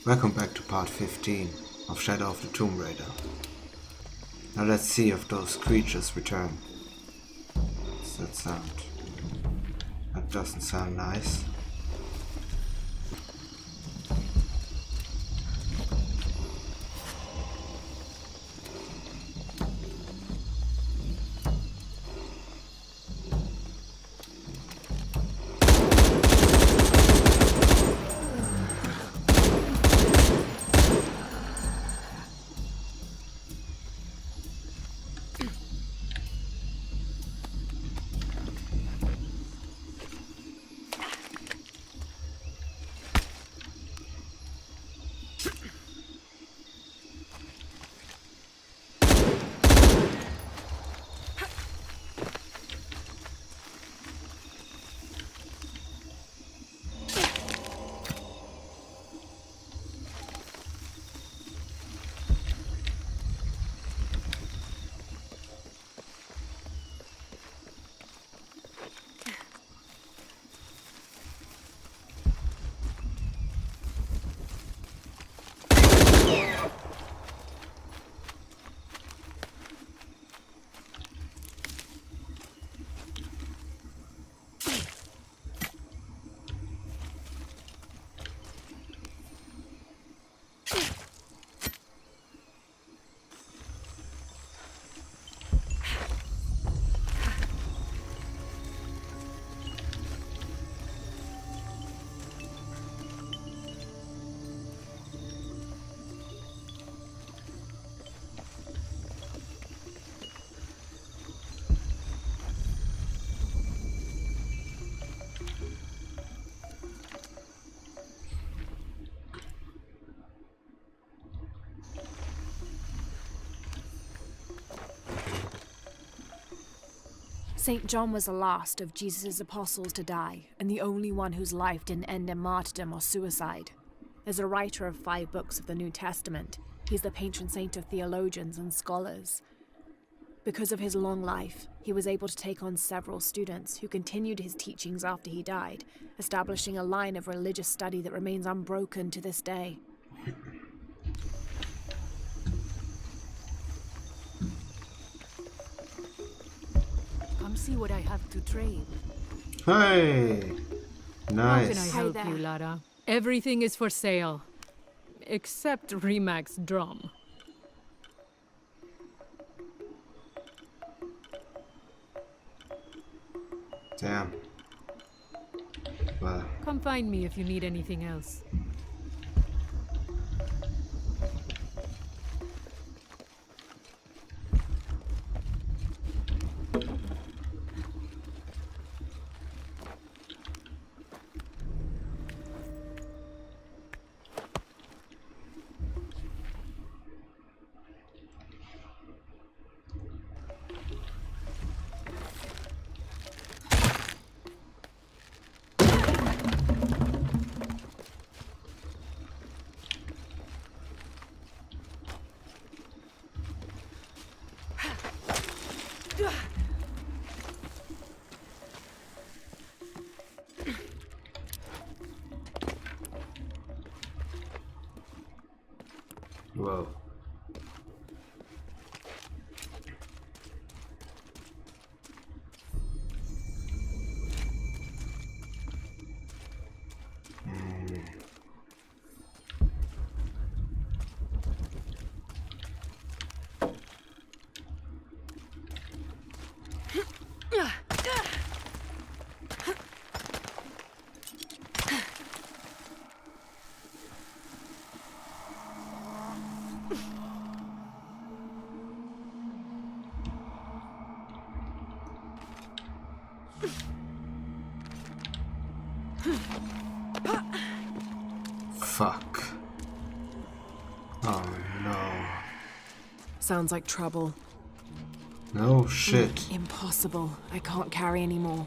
Welcome back to part 15 of Shadow of the Tomb Raider. Now let's see if those creatures return. What's that sound? That doesn't sound nice. St. John was the last of Jesus' apostles to die, and the only one whose life didn't end in martyrdom or suicide. As a writer of 5 books of the New Testament, he's the patron saint of theologians and scholars. Because of his long life, he was able to take on several students who continued his teachings after he died, establishing a line of religious study that remains unbroken to this day. Come see what I have to trade. Hey! How can I Nice. Hi help there. you, Lara? Everything is for sale. Except Remac's drum. Damn. Well, Come find me if you need anything else. whoa. Fuck. Oh no. Sounds like trouble. No shit. Impossible. I can't carry anymore.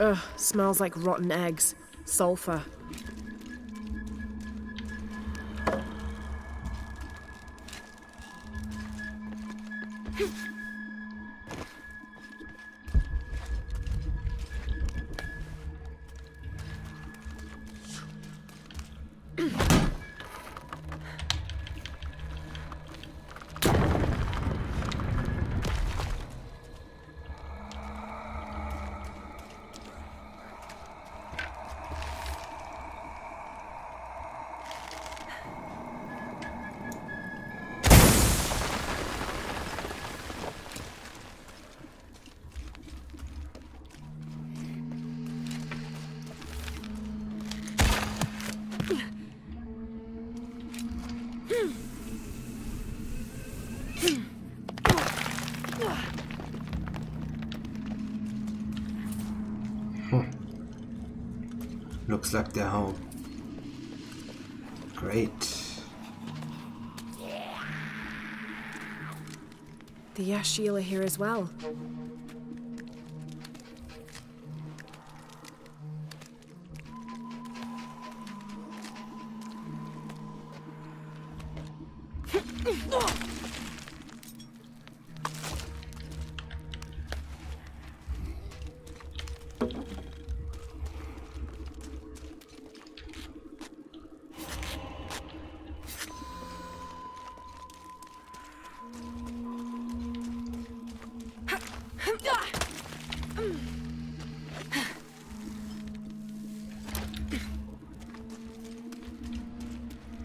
Ugh, smells like rotten eggs. Sulfur. Looks like they're home. Great. The Yashil are here as well.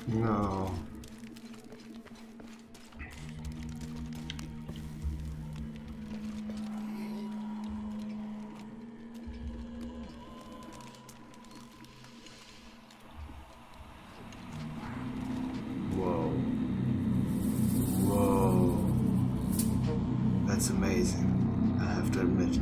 No. Whoa. Whoa. That's amazing, I have to admit.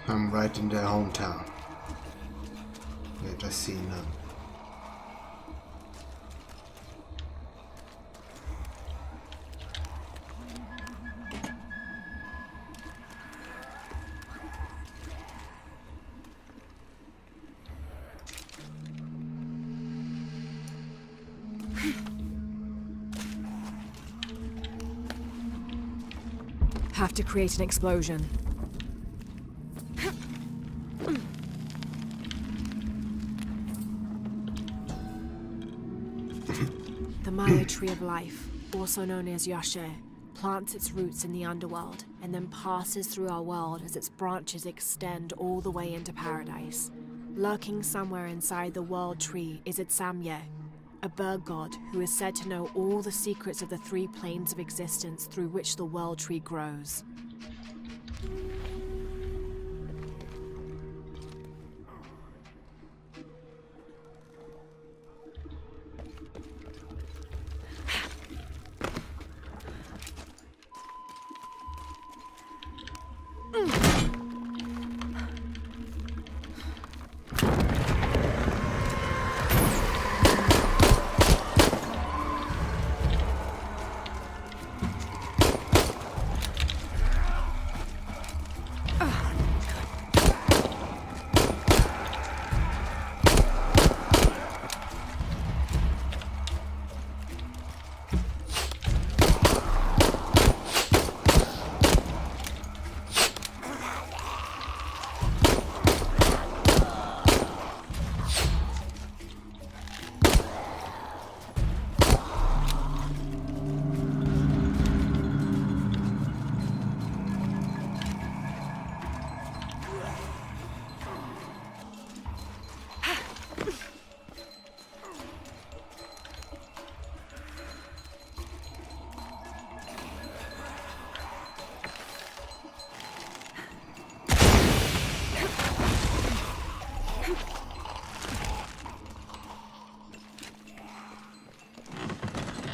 I'm right in their hometown. Yet I see none. Have to create an explosion. The Maya Tree of Life, also known as Yashe, plants its roots in the underworld and then passes through our world as its branches extend all the way into paradise. Lurking somewhere inside the world tree is its Samye, a bird god who is said to know all the secrets of the three planes of existence through which the world tree grows.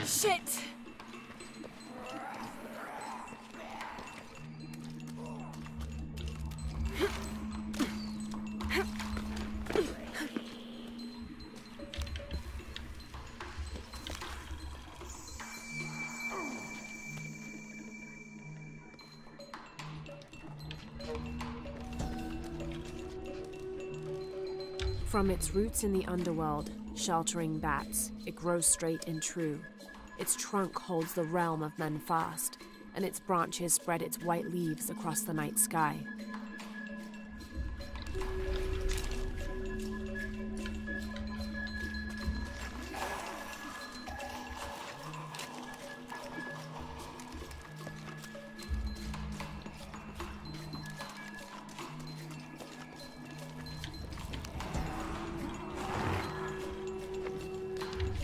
Shit! From its roots in the underworld, sheltering bats, it grows straight and true. Its trunk holds the realm of men fast, and its branches spread its white leaves across the night sky.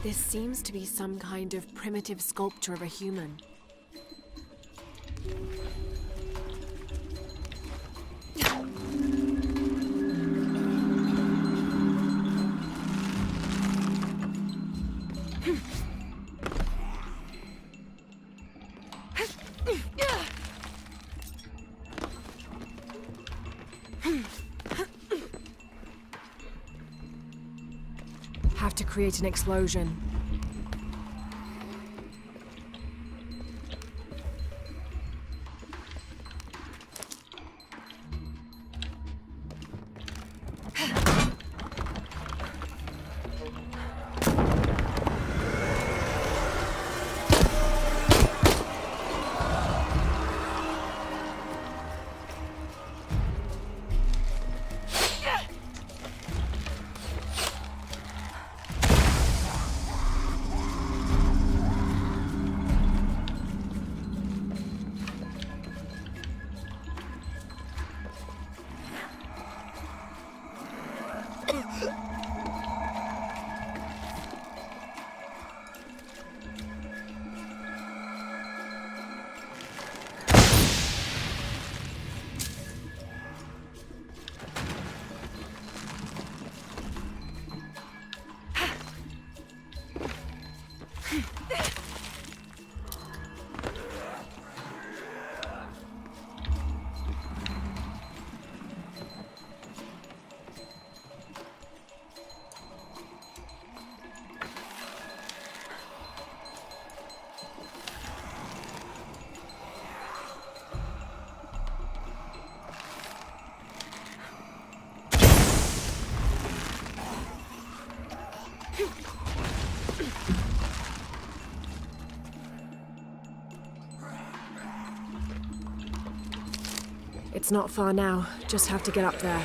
This seems to be some kind of primitive sculpture of a human. Have to create an explosion. It's not far now, just have to get up there.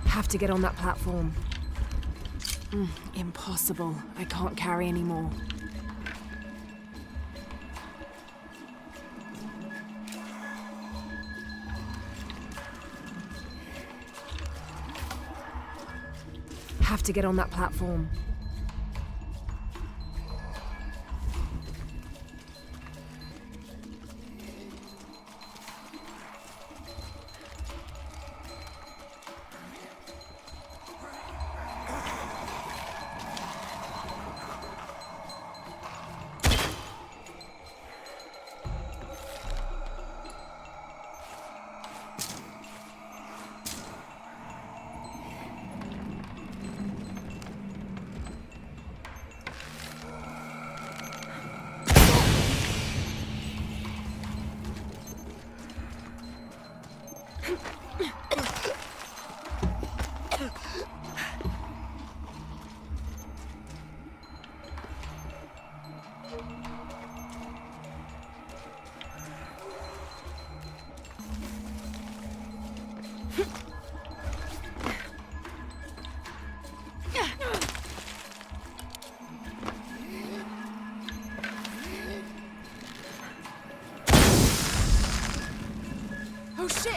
Have to get on that platform. Impossible. I can't carry anymore. Have to get on that platform. Oh shit!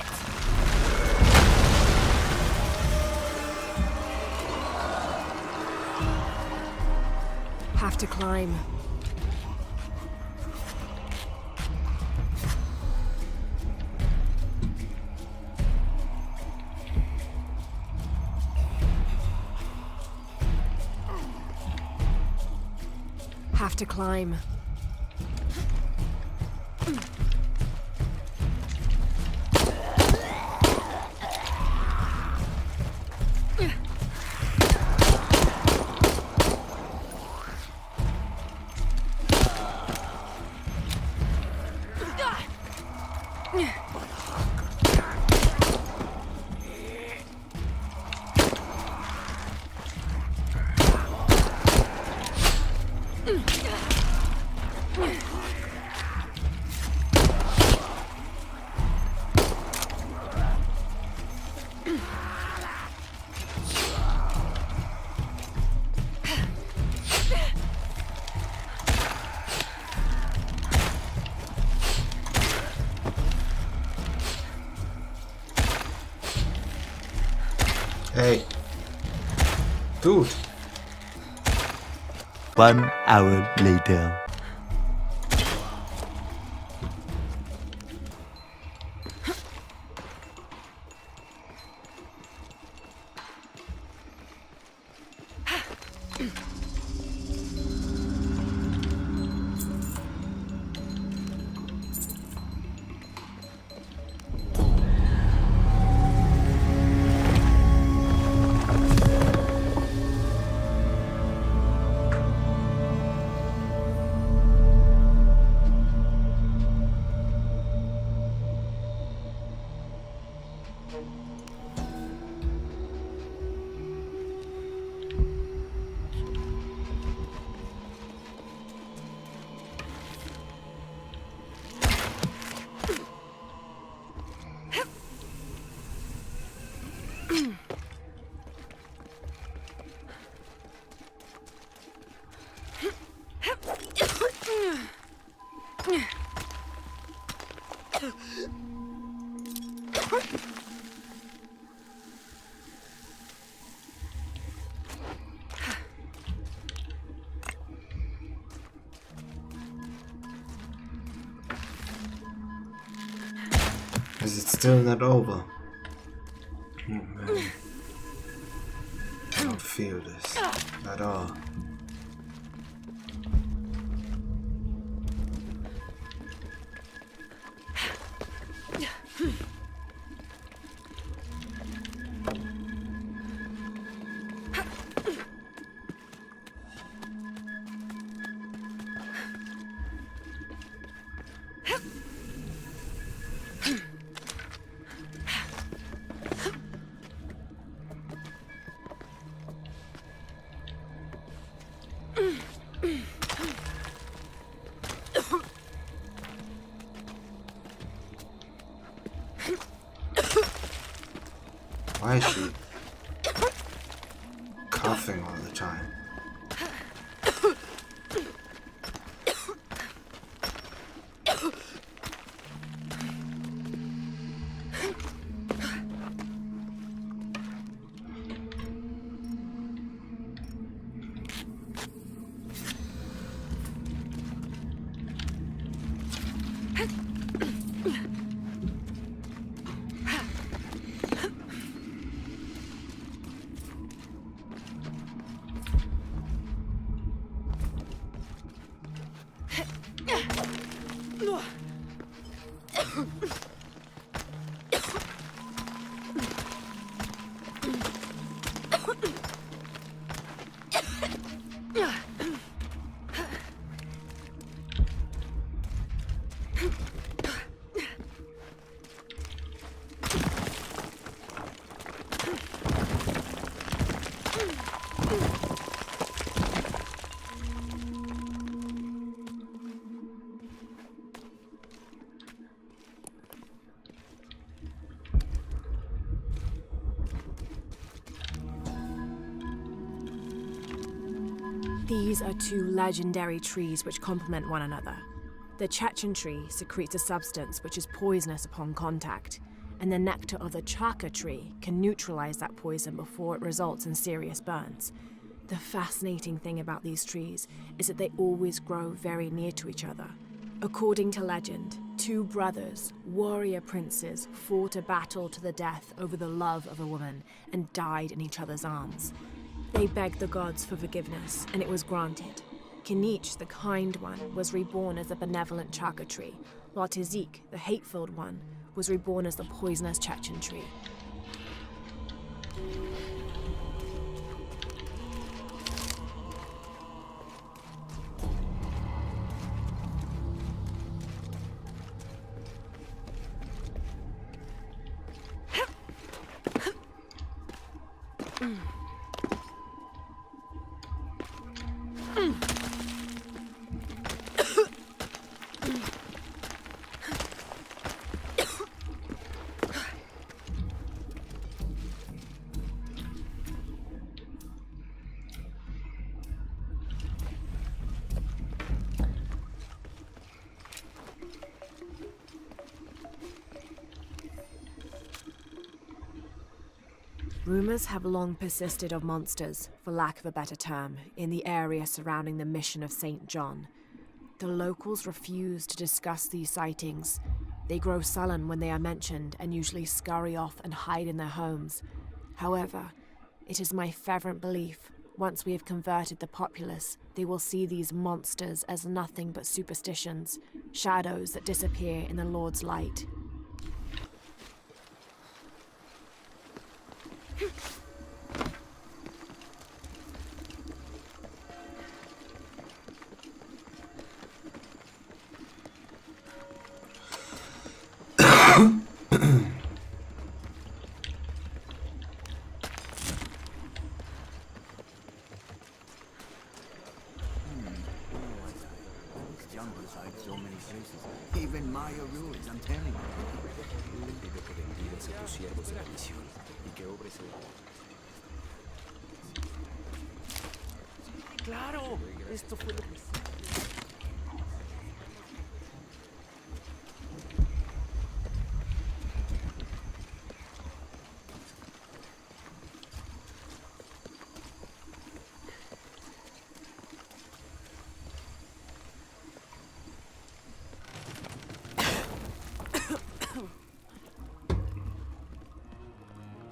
Have to climb. have to climb. Hey. Dude. 1 hour later. Is it still not over? Oh man. I don't feel this at all. Why is she coughing all the time? These are two legendary trees which complement one another. The CHECHEN tree secretes a substance which is poisonous upon contact, and the nectar of the CHACA tree can neutralize that poison before it results in serious burns. The fascinating thing about these trees is that they always grow very near to each other. According to legend, two brothers, warrior princes, fought a battle to the death over the love of a woman and died in each other's arms. They begged the gods for forgiveness, and it was granted. Kinich, the kind one, was reborn as a benevolent CHACA tree, while Tizik, the hate-filled one, was reborn as the poisonous CHECHEN tree. Rumors have long persisted of monsters, for lack of a better term, in the area surrounding the mission of St. John. The locals refuse to discuss these sightings. They grow sullen when they are mentioned and usually scurry off and hide in their homes. However, it is my fervent belief, once we have converted the populace, they will see these monsters as nothing but superstitions, shadows that disappear in the Lord's light. Even Maya rules, I'm telling you. Claro, esto fue lo que...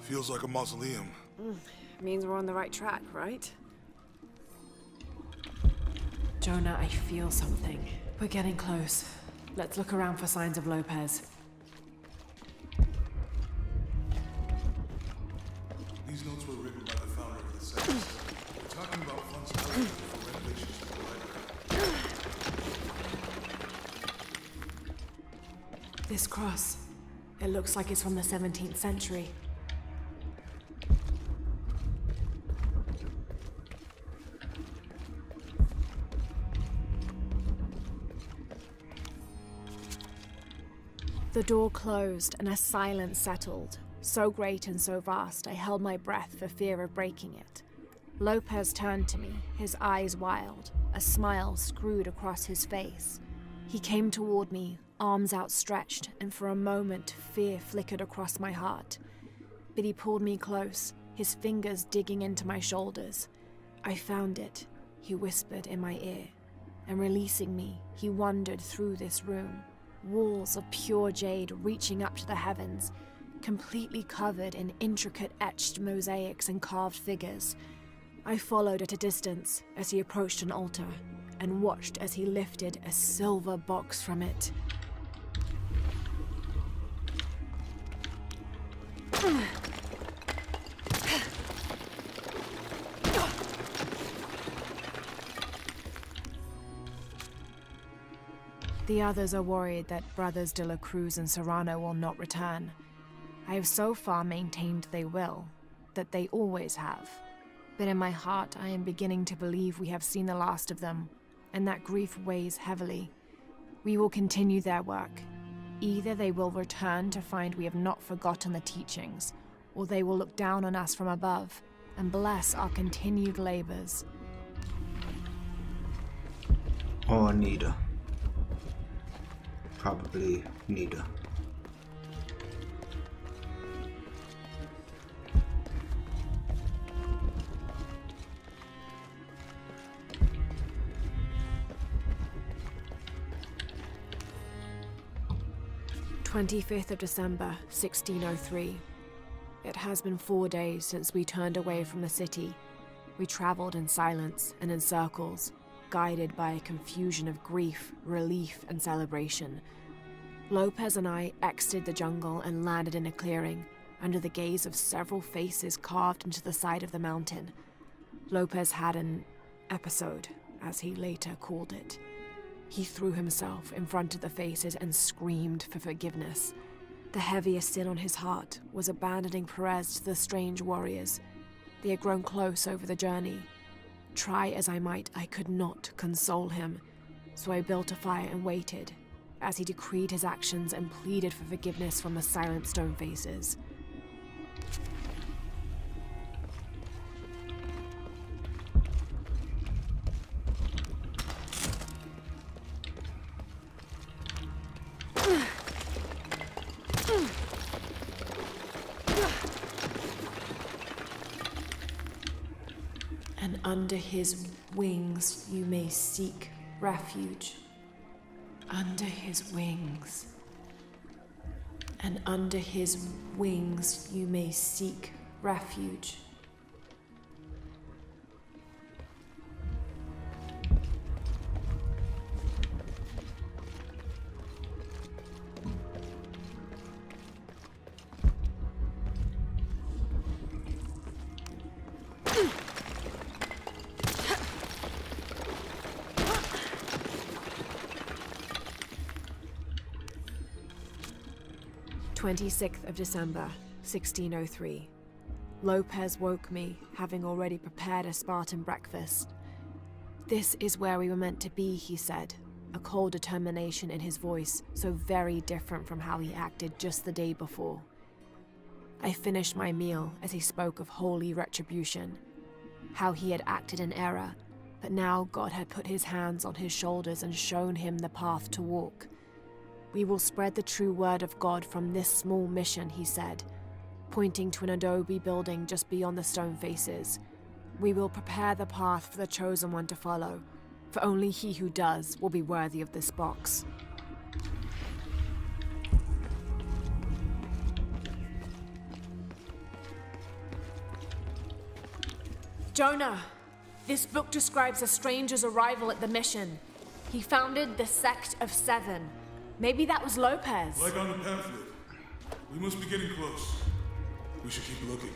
Feels like a mausoleum. Means we're on the right track, right? Jonah, I feel something. We're getting close. Let's look around for signs of Lopez. These notes were written by the founder of the sect. We're talking about funds collected for renovations to the library. This cross. It looks like it's from the 17th century. The door closed and a silence settled, so great and so vast I held my breath for fear of breaking it. Lopez turned to me, his eyes wild, a smile screwed across his face. He came toward me, arms outstretched, and for a moment fear flickered across my heart. But he pulled me close, his fingers digging into my shoulders. I found it, he whispered in my ear, and releasing me, he wandered through this room. Walls of pure jade reaching up to the heavens, completely covered in intricate etched mosaics and carved figures. I followed at a distance as he approached an altar, and watched as he lifted a silver box from it. The others are worried that Brothers de la CRUZ and Serrano will not return. I have so far maintained they will, that they always have. But in my heart I am beginning to believe we have seen the last of them, and that grief weighs heavily. We will continue their work. Either they will return to find we have not forgotten the teachings, or they will look down on us from above and bless our continued labors. Or neither. Probably neither. "25th of December, 1603. It has been 4 days since we turned away from the city. We traveled in silence and in circles, guided by a confusion of grief, relief, and celebration. Lopez and I exited the jungle and landed in a clearing, under the gaze of several faces carved into the side of the mountain. Lopez had an episode, as he later called it. He threw himself in front of the faces and screamed for forgiveness. The heaviest sin on his heart was abandoning Perez to the strange warriors. They had grown close over the journey. Try as I might, I could not console him, so I built a fire and waited, as he decreed his actions and pleaded for forgiveness from the silent stone faces. And under his wings you may seek refuge. Under his wings. And under his wings you may seek refuge. December 1603. Lopez woke me, having already prepared a Spartan breakfast. "This is where we were meant to be," he said, a cold determination in his voice, so very different from how he acted just the day before. I finished my meal as he spoke of holy retribution, how he had acted in error, but now God had put his hands on his shoulders and shown him the path to walk. "We will spread the true word of God from this small mission," he said, pointing to an adobe building just beyond the stone faces. "We will prepare the path for the chosen one to follow, for only he who does will be worthy of this box." Jonah, this book describes a stranger's arrival at the mission. He founded the Sect of Seven. Maybe that was Lopez. Like on the pamphlet. We must be getting close. We should keep looking.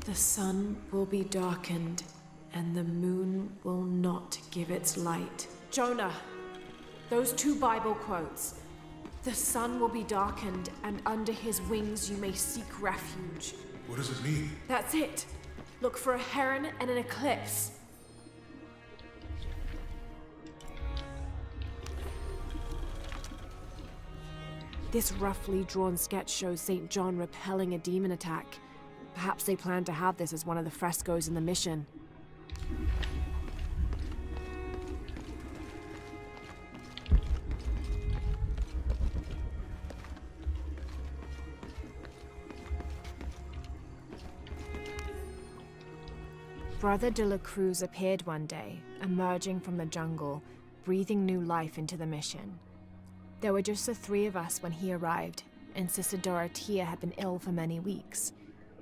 The sun will be darkened, and the moon will not give its light. Jonah, those two Bible quotes. The sun will be darkened, and under his wings you may seek refuge. What does it mean? That's it. Look for a heron and an eclipse. This roughly drawn sketch shows St. John repelling a demon attack. Perhaps they plan to have this as one of the frescoes in the mission. Brother de la CRUZ appeared one day, emerging from the jungle, breathing new life into the mission. There were just the three of us when he arrived, and Sister Dorothea had been ill for many weeks.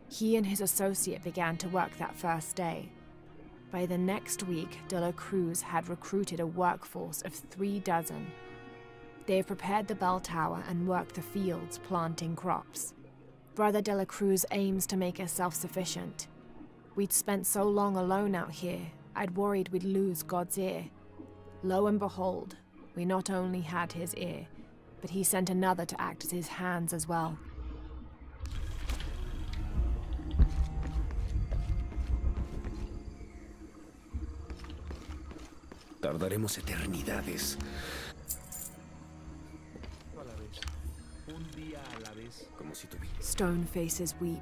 He and his associate began to work that first day. By the next week, de la CRUZ had recruited a workforce of 36. They had prepared the bell tower and worked the fields, planting crops. Brother de la CRUZ aims to make us self-sufficient. We'd spent so long alone out here, I'd worried we'd lose God's ear. Lo and behold, we not only had his ear, but he sent another to act as his hands as well. Tardaremos eternidades. Stone faces weep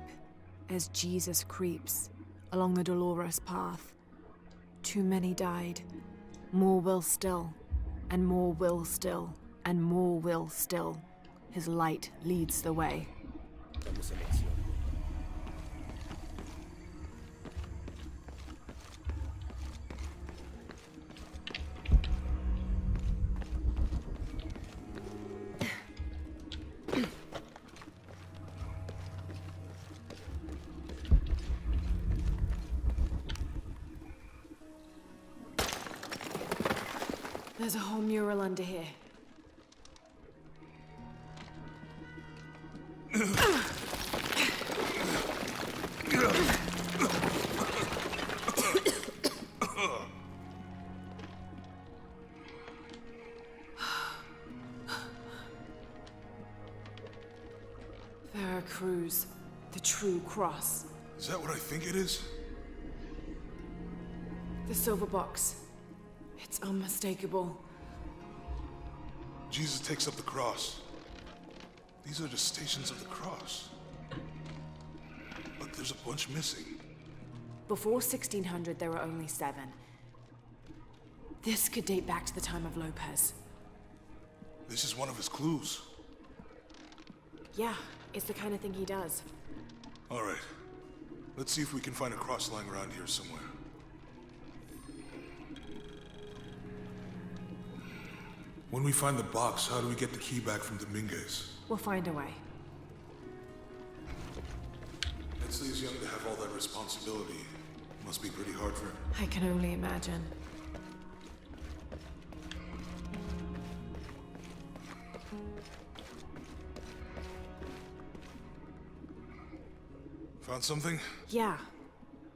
as Jesus creeps along the dolorous path. Too many died, more will still, And more will still, and more will still. His light leads the way. Estamos en acción. There's a whole mural under here. CRUZ, the true cross. Is that what I think it is? The silver box. It's unmistakable. Jesus takes up the cross. These are the stations of the cross. But there's a bunch missing. Before 1600, there were only 7. This could date back to the time of Lopez. This is one of his clues. Yeah, it's the kind of thing he does. All right. Let's see if we can find a cross lying around here somewhere. When we find the box, how do we get the key back from Dominguez? We'll find a way. Edsley's young to have all that responsibility. Must be pretty hard for him. I can only imagine. Found something? Yeah.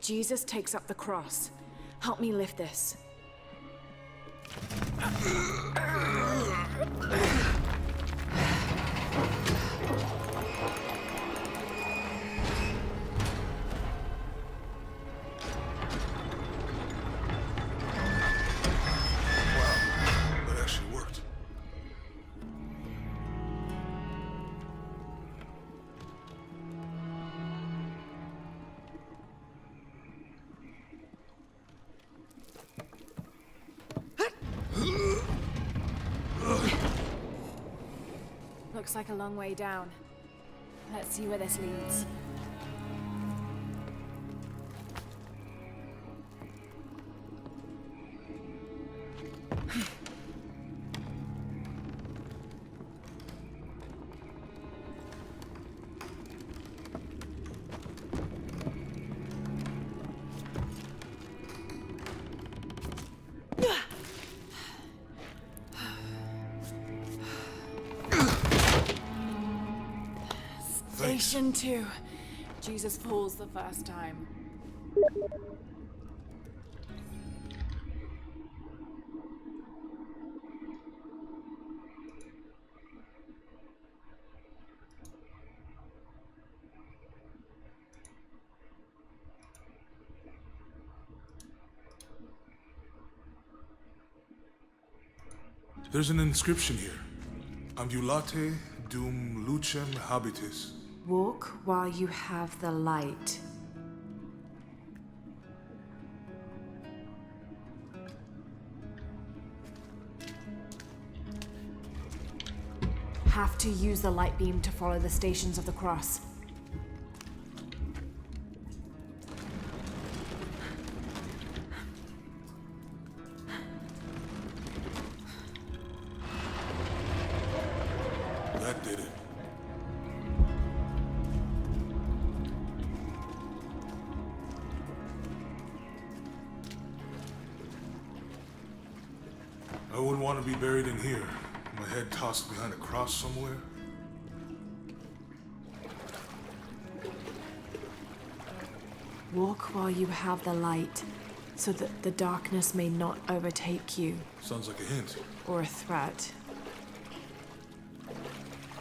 Jesus takes up the cross. Help me lift this. That actually worked. Looks like a long way down. Let's see where this leads. Station 2. Jesus falls the first time. There's an inscription here. Ambulate dum lucem habitis. Walk while you have the light. Have to use the light beam to follow the stations of the cross. That did it. I wouldn't want to be buried in here. My head tossed behind a cross somewhere. Walk while you have the light, so that the darkness may not overtake you, Sounds like a hint. or a threat.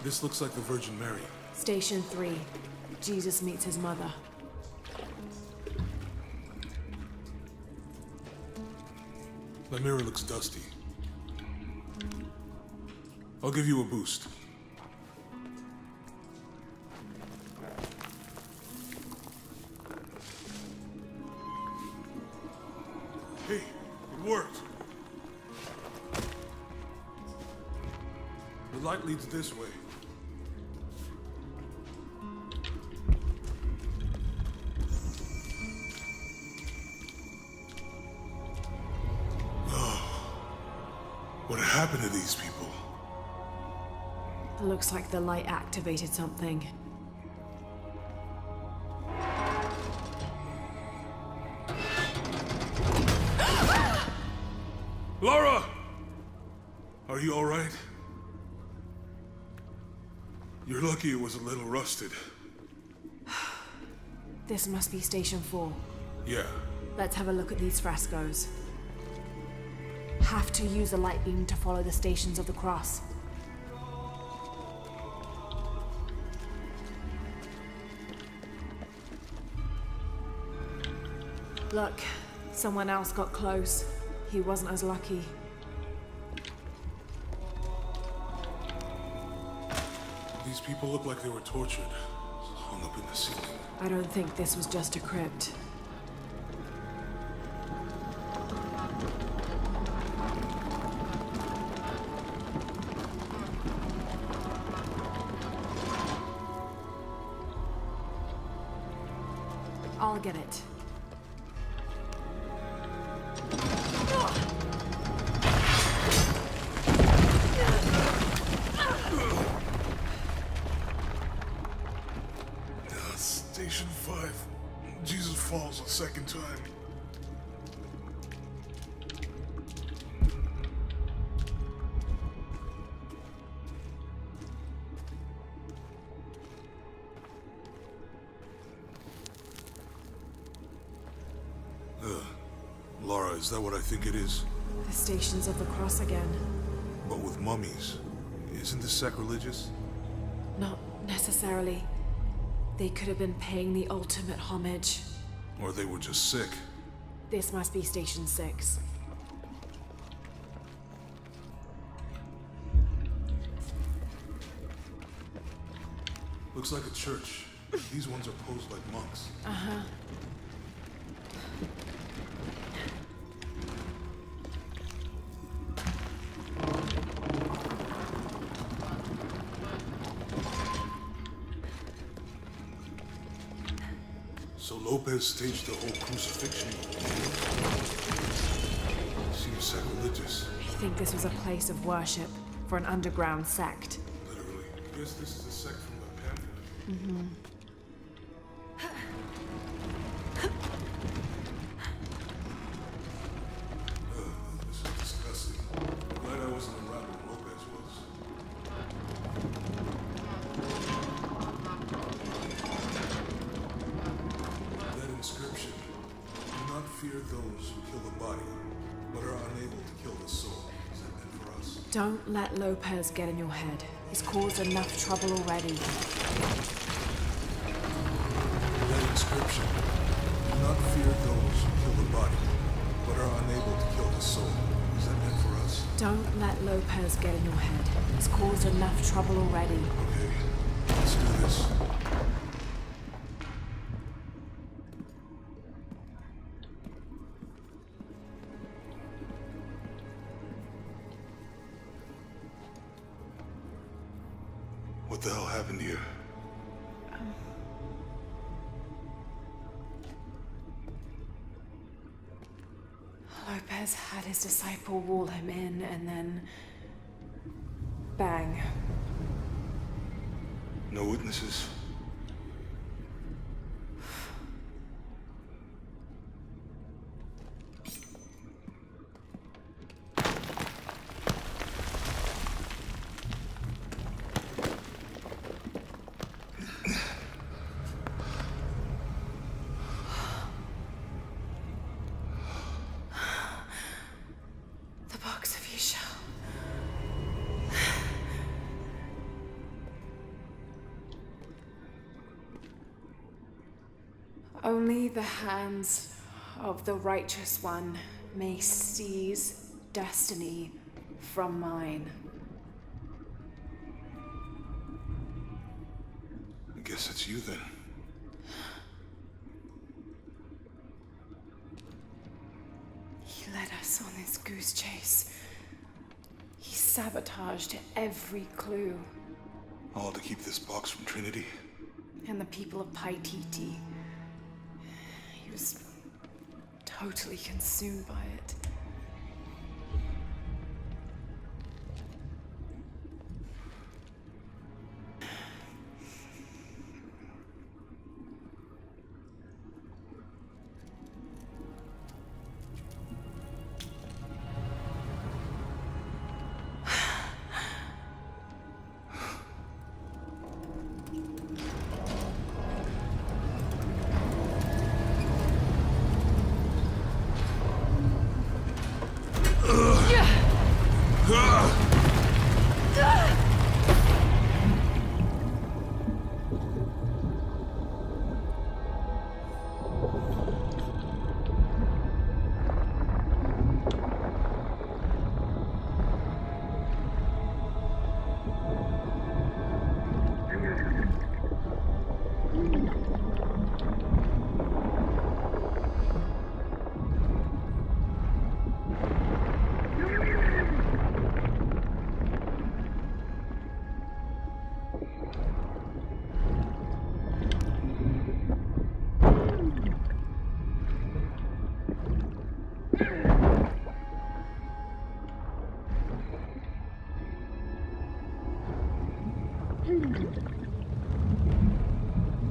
This looks like the Virgin Mary. Station 3. Jesus meets his mother. My mirror looks dusty. I'll give you a boost. Hey, it worked. light leads this way. What happened to these people? Looks like the light activated something. Laura! Are you alright? You're lucky it was a little rusted. This must be Station 4. Yeah. Let's have a look at these frescoes. Have to use a light beam to follow the stations of the cross. Look, someone else got close. He wasn't as lucky. These people look like they were tortured, hung up in the ceiling. I don't think this was just a crypt. I'll get it. Station 5. Jesus falls a second time. Laura, is that what I think it is? The stations of the cross again. But with mummies. Isn't this sacrilegious? Not necessarily. They could have been paying the ultimate homage. Or they were just sick. This must be Station 6. Looks like a church. These ones are posed like monks. Uh-huh. So Lopez staged the whole crucifixion. Seems sacrilegious. I think this was a place of worship for an underground sect. Literally. I guess this is a sect from the pamphlet. Mm-hmm. This is disgusting. I'm glad I wasn't around when Lopez was. That inscription. Do not fear those who kill the body, but are unable to kill the soul. Is that meant for us? Don't let Lopez get in your head. He's caused enough trouble already. That inscription. Do not fear those who kill the body, but are unable to kill the soul. Is that meant for us? Don't let Lopez get in your head. He's caused enough trouble already. Okay, let's do this. What the hell happened here? Lopez had his disciple wall him in, and then... bang. No witnesses? The box of Yeshua. Only the hands of the righteous one may seize destiny from mine. I guess it's you then. He led us on this goose chase. He sabotaged every clue. All to keep this box from Trinity. And the people of Paititi. He was totally consumed by it.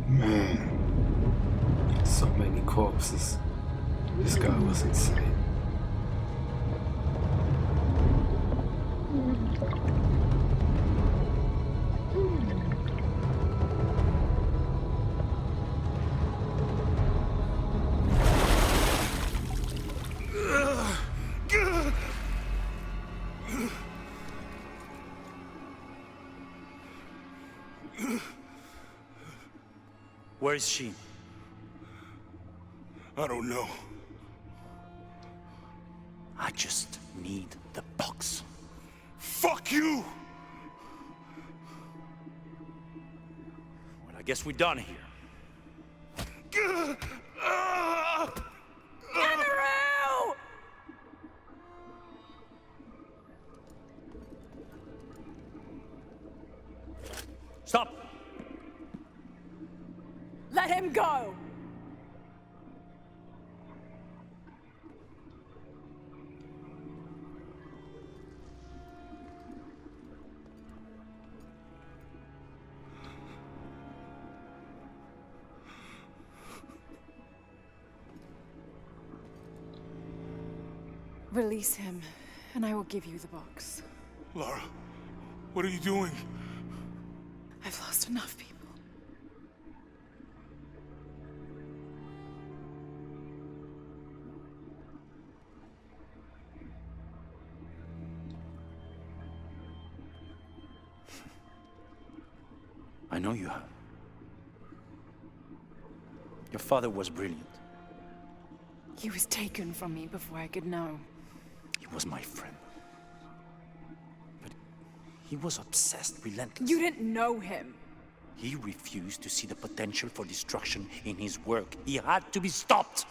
Man, so many corpses. This guy was insane. Where is she? I don't know. I just need the box. Fuck you! Well, I guess we're done here. Amaru! Stop! Let him go! Release him, and I will give you the box. Lara, what are you doing? I've lost enough people. I know you have. Your father was brilliant. He was taken from me before I could know. He was my friend. But he was obsessed, relentless. You didn't know him. He refused to see the potential for destruction in his work. He had to be stopped.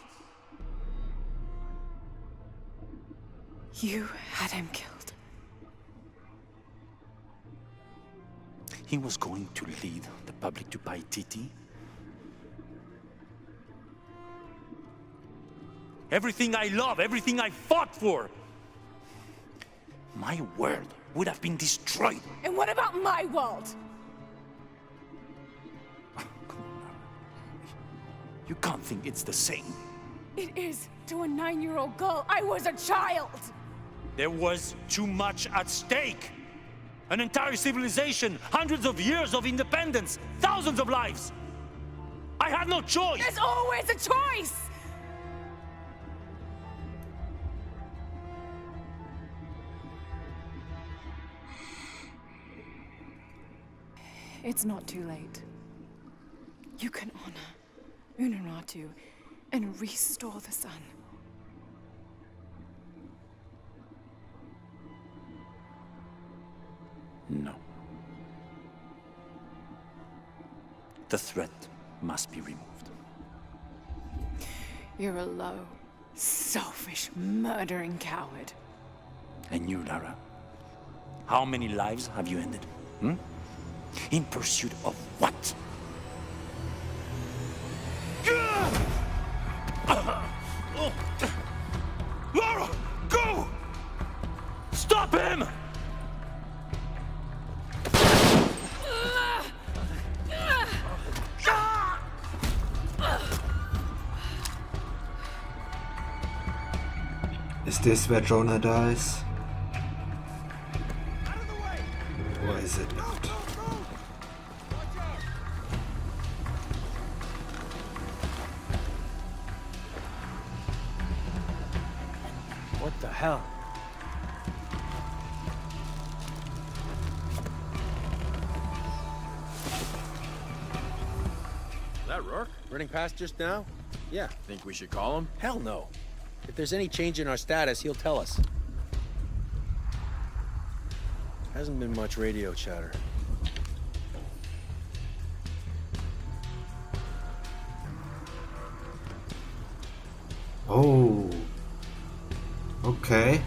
You had him killed. He was going to lead the public to Paititi. Everything I love, everything I fought for. My world would have been destroyed. And what about my world? You can't think it's the same. It is to a 9-year-old girl. I was a child. There was too much at stake. An entire civilization, hundreds of years of independence, thousands of lives. I had no choice. There's always a choice. It's not too late. You can honor Unuratu and restore the sun. No. The threat must be removed. You're a low, selfish, murdering coward. And you, Lara, How many lives have you ended? Hmm? In pursuit of what? Lara, go! Stop him! Is this where Jonah dies? Or is it not? What the hell? That Rourke? Running past just now? Yeah. Think we should call him? Hell no. If there's any change in our status, he'll tell us. Hasn't been much radio chatter. Oh. Okay.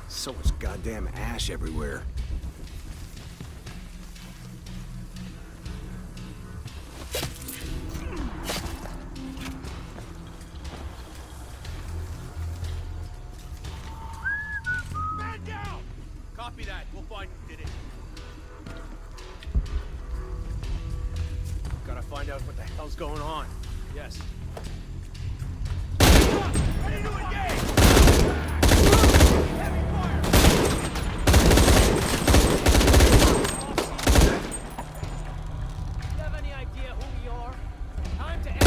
So much goddamn ash everywhere. Man down! Copy that. We'll find who did it. Gotta find out what the hell's going on. Yes. Ready to engage! Heavy fire! Do you have any idea who we are? Time to end.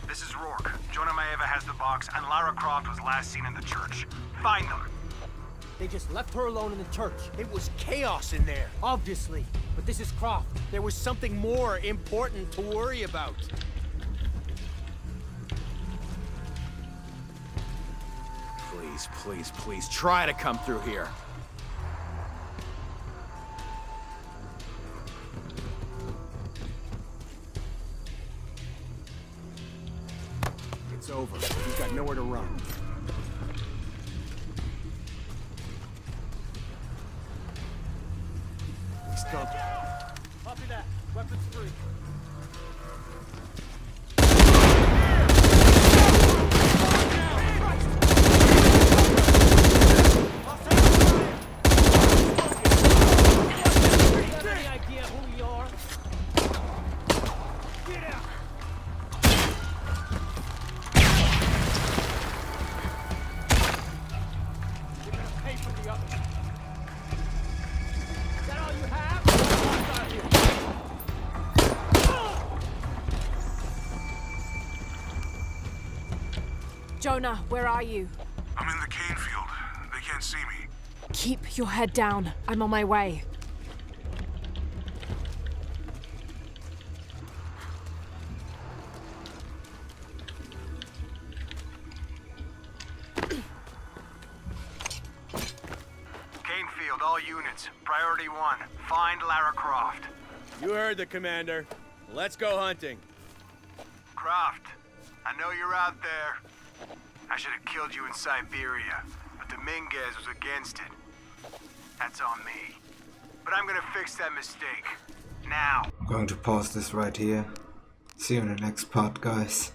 This is Rourke. Jonah Maeva has the box, and Lara Croft was last seen in the church. Find them. They just left her alone in the church. It was chaos in there. Obviously. But this is Croft. There was something more important to worry about. Please, please, please, try to come through here. It's over. He's got nowhere to run. Stop. Copy that. Weapons free. Any idea who we are? Get out! You're gonna pay for the other. Is that all you have? Get out of here. Jonah, where are you? I'm in the cane field. They can't see me. Keep your head down. I'm on my way. Cane field, all units. Priority 1. Find Lara Croft. You heard the commander. Let's go hunting. Croft, I know you're out there. I should have killed you in Siberia, but Dominguez was against it. That's on me. But I'm gonna fix that mistake. Now. I'm going to pause this right here. See you in the next part, guys.